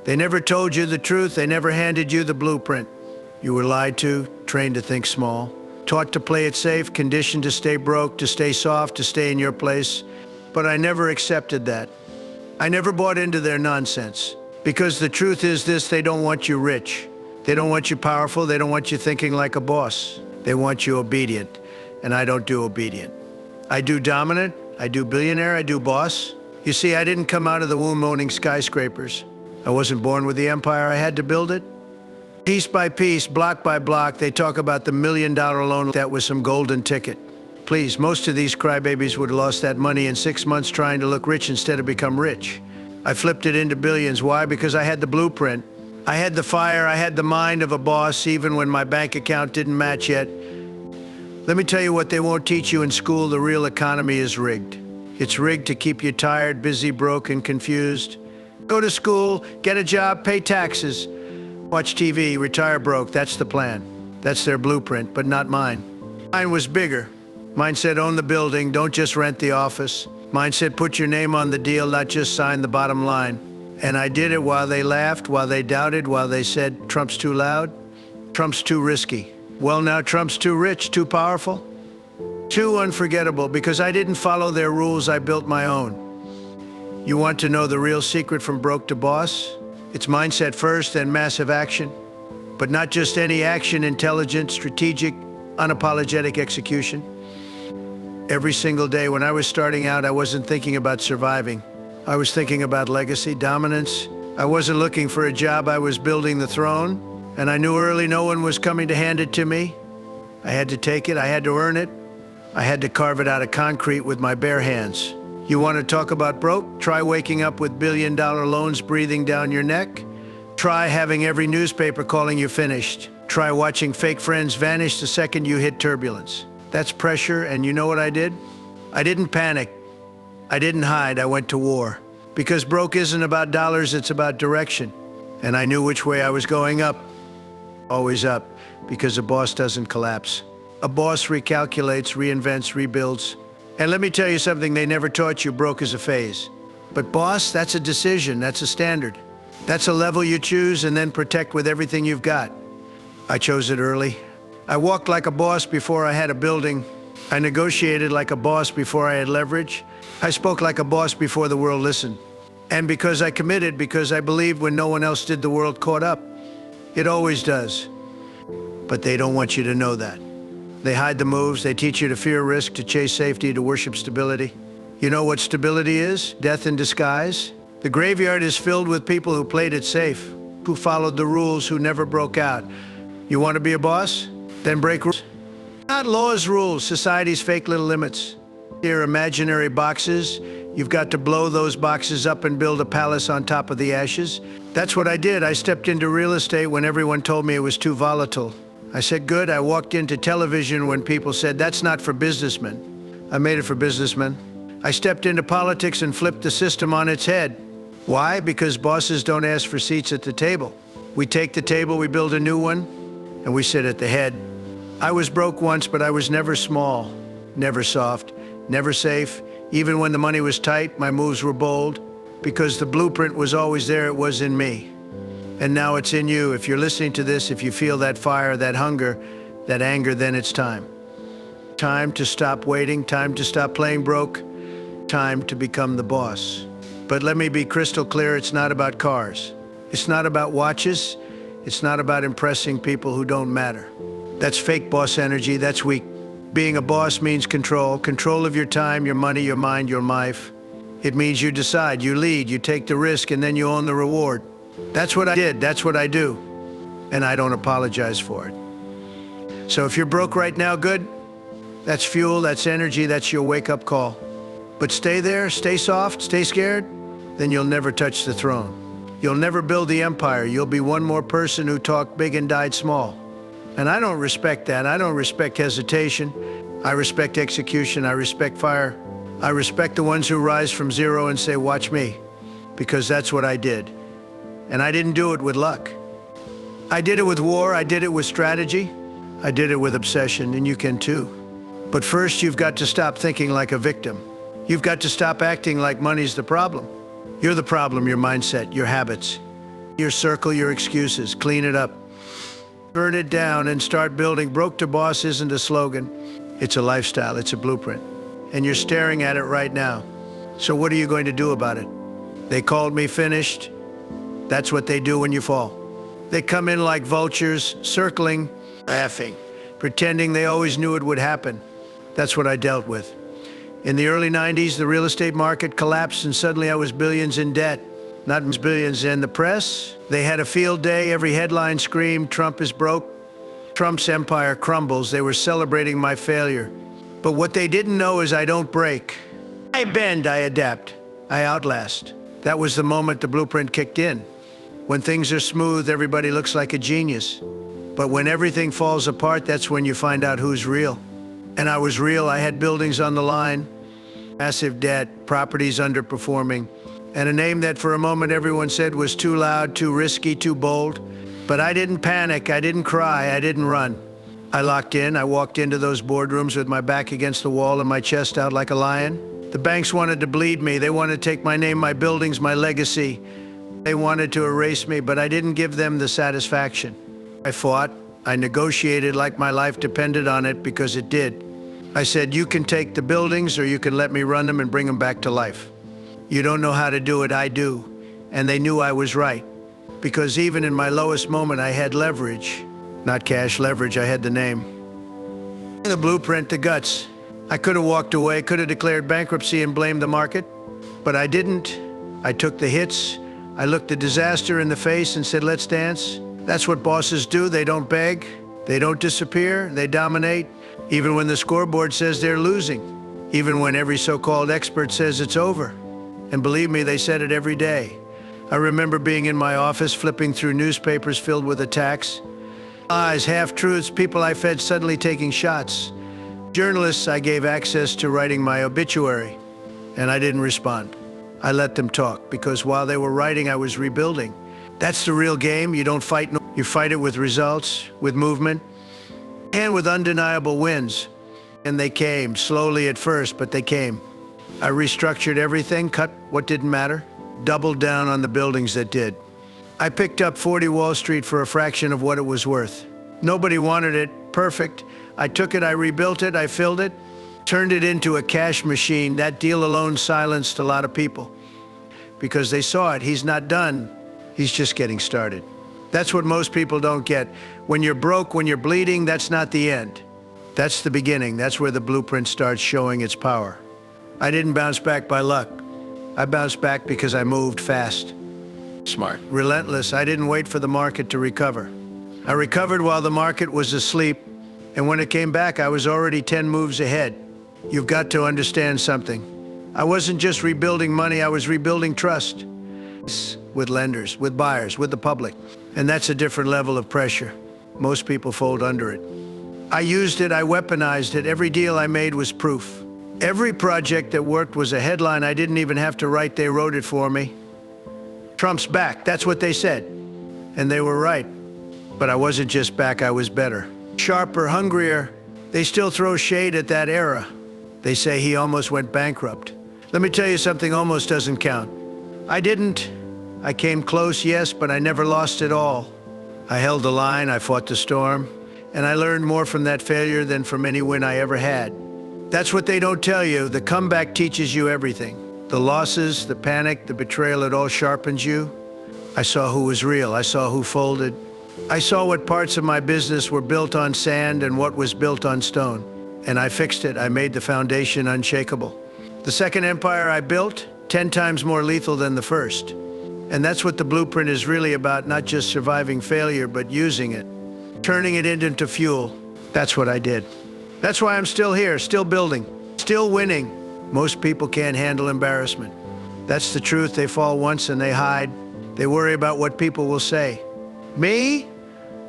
They never told you the truth. They never handed you the blueprint. You were lied to, trained to think small, taught to play it safe, conditioned to stay broke, to stay soft, to stay in your place. But I never accepted that. I never bought into their nonsense. Because the truth is this: they don't want you rich. They don't want you powerful. They don't want you thinking like a boss. They want you obedient. And I don't do obedient. I do dominant. I do billionaire. I do boss. You see, I didn't come out of the womb owning skyscrapers. I wasn't born with the empire. I had to build it. Piece by piece, block by block, they talk about the $1 million loan that was some golden ticket. Please, most of these crybabies would have lost that money in 6 months trying to look rich instead of become rich. I flipped it into billions. Why? Because I had the blueprint. I had the fire. I had the mind of a boss, even when my bank account didn't match yet. Let me tell you what they won't teach you in school: the real economy is rigged. It's rigged to keep you tired, busy, broke, and confused. Go to school, get a job, pay taxes, watch TV, retire broke. That's the plan. That's their blueprint, but not mine. Mine was bigger. Mine said own the building, don't just rent the office. Mine said put your name on the deal, not just sign the bottom line. And I did it while they laughed, while they doubted, while they said Trump's too loud, Trump's too risky. Well, now Trump's too rich, too powerful, too unforgettable. Because I didn't follow their rules, I built my own. You want to know the real secret from broke to boss? It's mindset first, then massive action. But not just any action: intelligent, strategic, unapologetic execution. Every single day when I was starting out, I wasn't thinking about surviving. I was thinking about legacy, dominance. I wasn't looking for a job, I was building the throne. And I knew early no one was coming to hand it to me. I had to take it, I had to earn it. I had to carve it out of concrete with my bare hands. You want to talk about broke? Try waking up with $1 billion loans breathing down your neck. Try having every newspaper calling you finished. Try watching fake friends vanish the second you hit turbulence. That's pressure, and you know what I did? I didn't panic. I didn't hide. I went to war. Because broke isn't about dollars, it's about direction. And I knew which way I was going: up. Always up. Because a boss doesn't collapse. A boss recalculates, reinvents, rebuilds. And let me tell you something they never taught you: broke is a phase. But boss, that's a decision, that's a standard. That's a level you choose and then protect with everything you've got. I chose it early. I walked like a boss before I had a building. I negotiated like a boss before I had leverage. I spoke like a boss before the world listened. And because I committed, because I believed when no one else did, the world caught up. It always does. But they don't want you to know that. They hide the moves. They teach you to fear risk, to chase safety, to worship stability. You know what stability is? Death in disguise. The graveyard is filled with people who played it safe, who followed the rules, who never broke out. You want to be a boss? Then break rules. Not laws, rules, society's fake little limits. They're imaginary boxes. You've got to blow those boxes up and build a palace on top of the ashes. That's what I did. I stepped into real estate when everyone told me it was too volatile. I said, good. I walked into television when people said, that's not for businessmen. I made it for businessmen. I stepped into politics and flipped the system on its head. Why? Because bosses don't ask for seats at the table. We take the table, we build a new one, and we sit at the head. I was broke once, but I was never small, never soft, never safe. Even when the money was tight, my moves were bold. Because the blueprint was always there, it was in me. And now it's in you. If you're listening to this, if you feel that fire, that hunger, that anger, then it's time. Time to stop waiting, time to stop playing broke, time to become the boss. But let me be crystal clear, it's not about cars. It's not about watches. It's not about impressing people who don't matter. That's fake boss energy, that's weak. Being a boss means control. Control of your time, your money, your mind, your life. It means you decide, you lead, you take the risk, and then you own the reward. That's what I did, that's what I do. And I don't apologize for it. So if you're broke right now, good. That's fuel, that's energy, that's your wake-up call. But stay there, stay soft, stay scared, then you'll never touch the throne. You'll never build the empire. You'll be one more person who talked big and died small. And I don't respect that. I don't respect hesitation. I respect execution. I respect fire. I respect the ones who rise from zero and say, watch me, because that's what I did. And I didn't do it with luck. I did it with war. I did it with strategy. I did it with obsession, and you can too. But first, you've got to stop thinking like a victim. You've got to stop acting like money's the problem. You're the problem, your mindset, your habits. Your circle your excuses, clean it up. Burn it down and start building. Broke to boss isn't a slogan. It's a lifestyle, it's a blueprint. And you're staring at it right now. So what are you going to do about it? They called me finished. That's what they do when you fall. They come in like vultures, circling, laughing, pretending they always knew it would happen. That's what I dealt with. In the early 90s, the real estate market collapsed and suddenly I was billions in debt. Not billions in the press. They had a field day. Every headline screamed, Trump is broke. Trump's empire crumbles. They were celebrating my failure. But what they didn't know is I don't break. I bend, I adapt, I outlast. That was the moment the blueprint kicked in. When things are smooth, everybody looks like a genius. But when everything falls apart, that's when you find out who's real. And I was real. I had buildings on the line, massive debt, properties underperforming, and a name that for a moment everyone said was too loud, too risky, too bold. But I didn't panic, I didn't cry, I didn't run. I locked in, I walked into those boardrooms with my back against the wall and my chest out like a lion. The banks wanted to bleed me, they wanted to take my name, my buildings, my legacy. They wanted to erase me, but I didn't give them the satisfaction. I fought, I negotiated like my life depended on it because it did. I said, you can take the buildings or you can let me run them and bring them back to life. You don't know how to do it, I do. And they knew I was right. Because even in my lowest moment, I had leverage. Not cash leverage, I had the name. The blueprint, the guts. I could have walked away, could have declared bankruptcy and blamed the market, but I didn't. I took the hits. I looked the disaster in the face and said, let's dance. That's what bosses do. They don't beg. They don't disappear. They dominate. Even when the scoreboard says they're losing. Even when every so-called expert says it's over. And believe me, they said it every day. I remember being in my office, flipping through newspapers filled with attacks. Lies, half-truths, people I fed suddenly taking shots. Journalists I gave access to writing my obituary. And I didn't respond. I let them talk, because while they were writing, I was rebuilding. That's the real game. You don't fight, you fight it with results, with movement, and with undeniable wins. And they came, slowly at first, but they came. I restructured everything, cut what didn't matter, doubled down on the buildings that did. I picked up 40 Wall Street for a fraction of what it was worth. Nobody wanted it, perfect. I took it, I rebuilt it, I filled it, turned it into a cash machine. That deal alone silenced a lot of people because they saw it. He's not done, he's just getting started. That's what most people don't get. When you're broke, when you're bleeding, that's not the end. That's the beginning. That's where the blueprint starts showing its power. I didn't bounce back by luck. I bounced back because I moved fast. Smart. Relentless. I didn't wait for the market to recover. I recovered while the market was asleep, and when it came back, I was already 10 moves ahead. You've got to understand something. I wasn't just rebuilding money, I was rebuilding trust. With lenders, with buyers, with the public. And that's a different level of pressure. Most people fold under it. I used it, I weaponized it. Every deal I made was proof. Every project that worked was a headline I didn't even have to write, they wrote it for me. Trump's back, that's what they said. And they were right. But I wasn't just back, I was better. Sharper, hungrier. They still throw shade at that era. They say he almost went bankrupt. Let me tell you something, almost doesn't count. I didn't. I came close, yes, but I never lost it all. I held the line, I fought the storm, and I learned more from that failure than from any win I ever had. That's what they don't tell you. The comeback teaches you everything. The losses, the panic, the betrayal, it all sharpens you. I saw who was real. I saw who folded. I saw what parts of my business were built on sand and what was built on stone. And I fixed it. I made the foundation unshakable. The second empire I built, 10 times more lethal than the first. And that's what the blueprint is really about, not just surviving failure, but using it, turning it into fuel. That's what I did. That's why I'm still here, still building, still winning. Most people can't handle embarrassment. That's the truth. They fall once and they hide. They worry about what people will say. Me?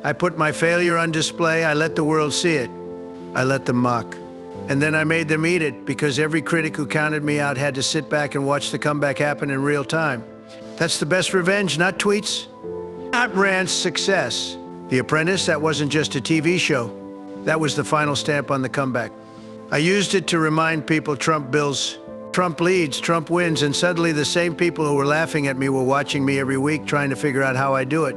I put my failure on display. I let the world see it. I let them mock. And then I made them eat it, because every critic who counted me out had to sit back and watch the comeback happen in real time. That's the best revenge, not tweets, not rants, success. The Apprentice, that wasn't just a TV show. That was the final stamp on the comeback. I used it to remind people Trump builds Trump leads, Trump wins, and suddenly the same people who were laughing at me were watching me every week trying to figure out how I do it.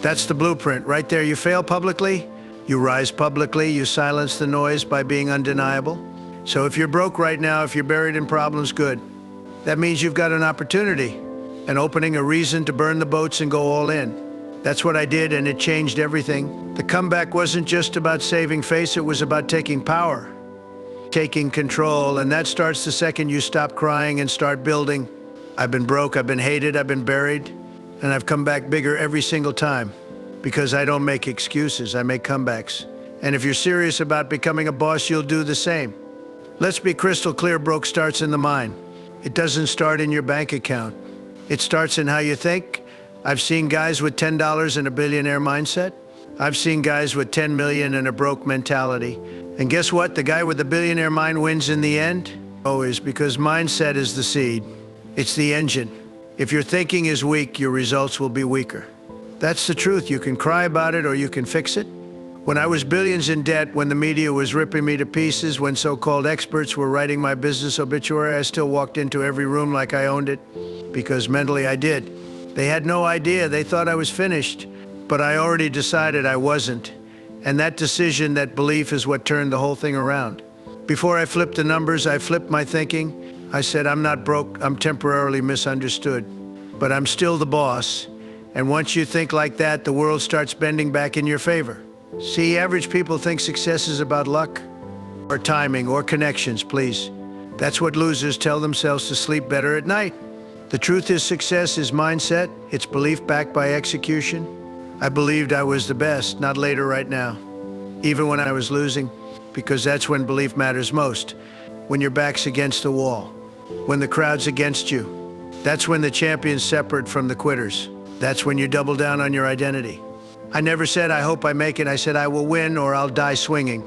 That's the blueprint. Right there, you fail publicly, you rise publicly, you silence the noise by being undeniable. So if you're broke right now, if you're buried in problems, good. That means you've got an opportunity, an opening, a reason to burn the boats and go all in. That's what I did, and it changed everything. The comeback wasn't just about saving face, it was about taking power, taking control, and that starts the second you stop crying and start building. I've been broke, I've been hated, I've been buried, and I've come back bigger every single time because I don't make excuses, I make comebacks. And if you're serious about becoming a boss, you'll do the same. Let's be crystal clear, broke starts in the mind. It doesn't start in your bank account. It starts in how you think. I've seen guys with $10 and a billionaire mindset. I've seen guys with 10 million and a broke mentality. And guess what? The guy with the billionaire mind wins in the end. Always, because mindset is the seed. It's the engine. If your thinking is weak, your results will be weaker. That's the truth. You can cry about it or you can fix it. When I was billions in debt, when the media was ripping me to pieces, when so-called experts were writing my business obituary, I still walked into every room like I owned it, because mentally I did. They had no idea. They thought I was finished, but I already decided I wasn't. And that decision, that belief, is what turned the whole thing around. Before I flipped the numbers, I flipped my thinking. I said, I'm not broke, I'm temporarily misunderstood, but I'm still the boss. And once you think like that, the world starts bending back in your favor. See, average people think success is about luck or timing or connections, please. That's what losers tell themselves to sleep better at night. The truth is, success is mindset. It's belief backed by execution. I believed I was the best, not later, right now. Even when I was losing, because that's when belief matters most. When your back's against the wall, when the crowd's against you. That's when the champion's separate from the quitters. That's when you double down on your identity. I never said, I hope I make it. I said, I will win or I'll die swinging.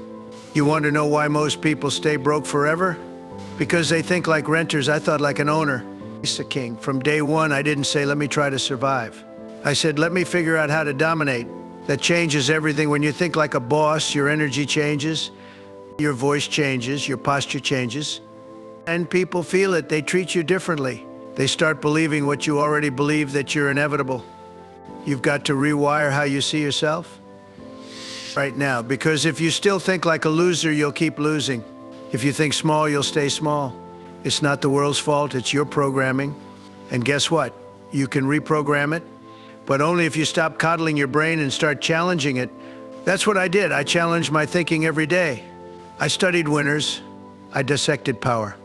You want to know why most people stay broke forever? Because they think like renters. I thought like an owner. He's a king. From day one, I didn't say, let me try to survive. I said, let me figure out how to dominate. That changes everything. When you think like a boss, your energy changes, your voice changes, your posture changes, and people feel it. They treat you differently. They start believing what you already believe, that you're inevitable. You've got to rewire how you see yourself right now, because if you still think like a loser, you'll keep losing. If you think small, you'll stay small. It's not the world's fault, it's your programming. And guess what? You can reprogram it, but only if you stop coddling your brain and start challenging it. That's what I did. I challenged my thinking every day. I studied winners. I dissected power.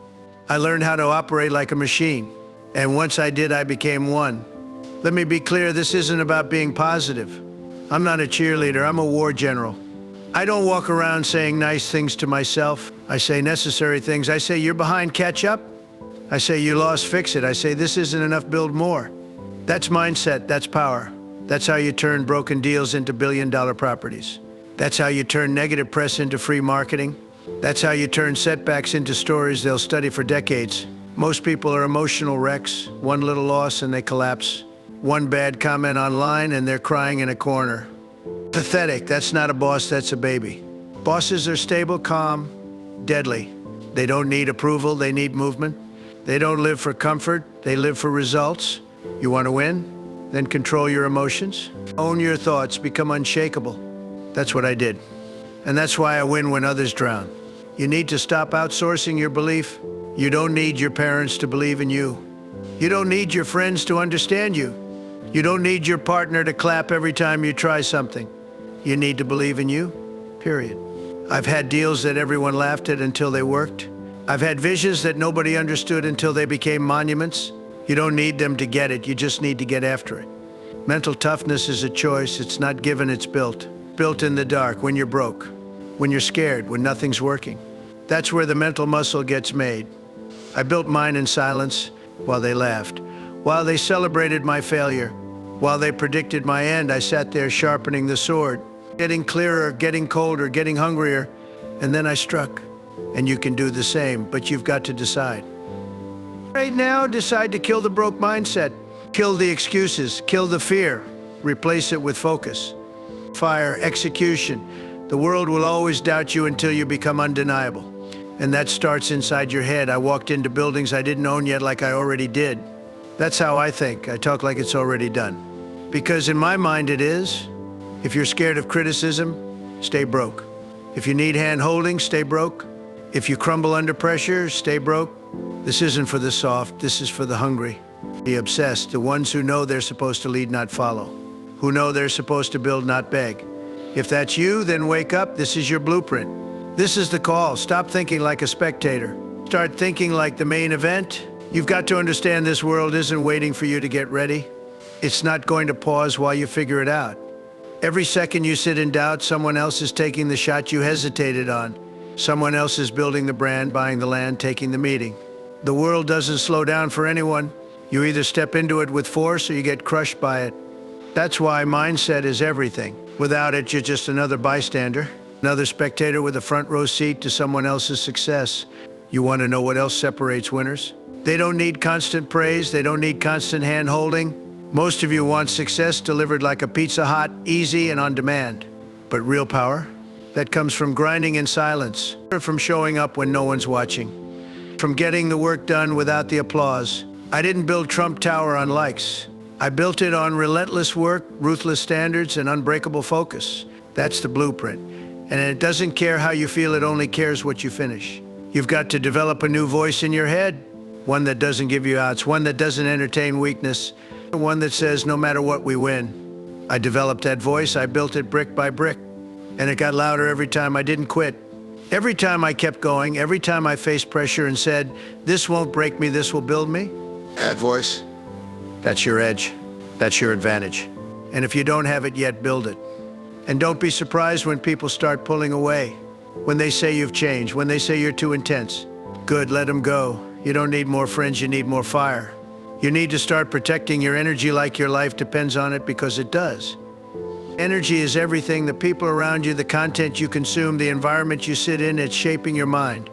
I learned how to operate like a machine. And once I did, I became one. Let me be clear, this isn't about being positive. I'm not a cheerleader, I'm a war general. I don't walk around saying nice things to myself. I say necessary things. I say, you're behind, catch up. I say, you lost, fix it. I say, this isn't enough, build more. That's mindset, that's power. That's how you turn broken deals into billion-dollar properties. That's how you turn negative press into free marketing. That's how you turn setbacks into stories they'll study for decades. Most people are emotional wrecks. One little loss and they collapse. One bad comment online and they're crying in a corner. Pathetic. That's not a boss, that's a baby. Bosses are stable, calm, deadly. They don't need approval, they need movement. They don't live for comfort, they live for results. You want to win? Then control your emotions. Own your thoughts, become unshakable. That's what I did. And that's why I win when others drown. You need to stop outsourcing your belief. You don't need your parents to believe in you. You don't need your friends to understand you. You don't need your partner to clap every time you try something. You need to believe in you, period. I've had deals that everyone laughed at until they worked. I've had visions that nobody understood until they became monuments. You don't need them to get it, you just need to get after it. Mental toughness is a choice, it's not given, it's built. Built in the dark, when you're broke, when you're scared, when nothing's working. That's where the mental muscle gets made. I built mine in silence while they laughed, while they celebrated my failure, while they predicted my end. I sat there sharpening the sword, getting clearer, getting colder, getting hungrier, and then I struck. And you can do the same, but you've got to decide. Right now, decide to kill the broke mindset. Kill the excuses, kill the fear, replace it with focus. Fire, execution. The world will always doubt you until you become undeniable. And that starts inside your head. I walked into buildings I didn't own yet like I already did. That's how I think. I talk like it's already done. Because in my mind it is. If you're scared of criticism, stay broke. If you need hand-holding, stay broke. If you crumble under pressure, stay broke. This isn't for the soft, this is for the hungry, the obsessed, the ones who know they're supposed to lead, not follow, who know they're supposed to build, not beg. If that's you, then wake up. This is your blueprint. This is the call. Stop thinking like a spectator. Start thinking like the main event. You've got to understand this world isn't waiting for you to get ready. It's not going to pause while you figure it out. Every second you sit in doubt, someone else is taking the shot you hesitated on. Someone else is building the brand, buying the land, taking the meeting. The world doesn't slow down for anyone. You either step into it with force or you get crushed by it. That's why mindset is everything. Without it, you're just another bystander, another spectator with a front row seat to someone else's success. You want to know what else separates winners? They don't need constant praise. They don't need constant hand-holding. Most of you want success delivered like a Pizza Hut, easy and on demand. But real power? That comes from grinding in silence, from showing up when no one's watching, from getting the work done without the applause. I didn't build Trump Tower on likes. I built it on relentless work, ruthless standards, and unbreakable focus. That's the blueprint. And it doesn't care how you feel, it only cares what you finish. You've got to develop a new voice in your head, one that doesn't give you outs, one that doesn't entertain weakness, one that says, no matter what, we win. I developed that voice. I built it brick by brick. And it got louder every time I didn't quit. Every time I kept going, every time I faced pressure and said, this won't break me, this will build me. That voice, that's your edge. That's your advantage. And if you don't have it yet, build it. And don't be surprised when people start pulling away, when they say you've changed, when they say you're too intense. Good, let them go. You don't need more friends, you need more fire. You need to start protecting your energy like your life depends on it, because it does. Energy is everything. The people around you, the content you consume, the environment you sit in, it's shaping your mind.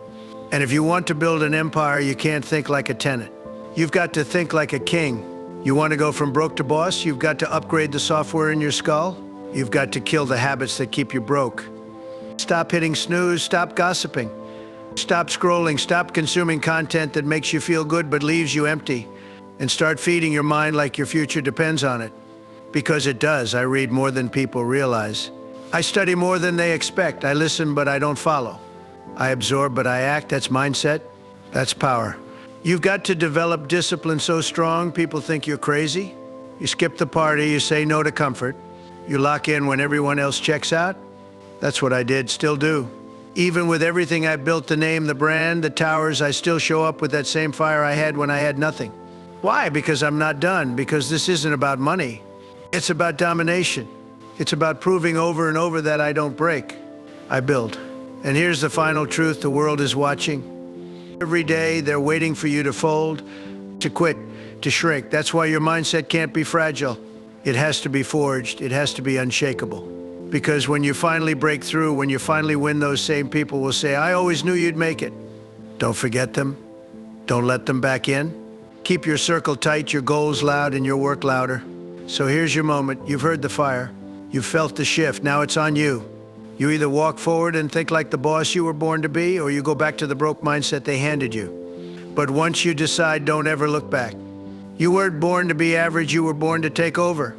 And if you want to build an empire, you can't think like a tenant. You've got to think like a king. You want to go from broke to boss, you've got to upgrade the software in your skull. You've got to kill the habits that keep you broke. Stop hitting snooze, stop gossiping. Stop scrolling, stop consuming content that makes you feel good but leaves you empty. And start feeding your mind like your future depends on it. Because it does. I read more than people realize. I study more than they expect. I listen, but I don't follow. I absorb, but I act. That's mindset. That's power. You've got to develop discipline so strong, people think you're crazy. You skip the party, you say no to comfort. You lock in when everyone else checks out. That's what I did, still do. Even with everything I built, the name, the brand, the towers, I still show up with that same fire I had when I had nothing. Why? Because I'm not done. Because this isn't about money. It's about domination. It's about proving over and over that I don't break. I build. And here's the final truth. The world is watching. Every day they're waiting for you to fold, to quit, to shrink. That's why your mindset can't be fragile. It has to be forged. It has to be unshakable. Because when you finally break through, when you finally win, those same people will say, I always knew you'd make it. Don't forget them. Don't let them back in. Keep your circle tight, your goals loud, and your work louder. So here's your moment. You've heard the fire. You've felt the shift. Now it's on you. You either walk forward and think like the boss you were born to be, or you go back to the broke mindset they handed you. But once you decide, don't ever look back. You weren't born to be average. You were born to take over.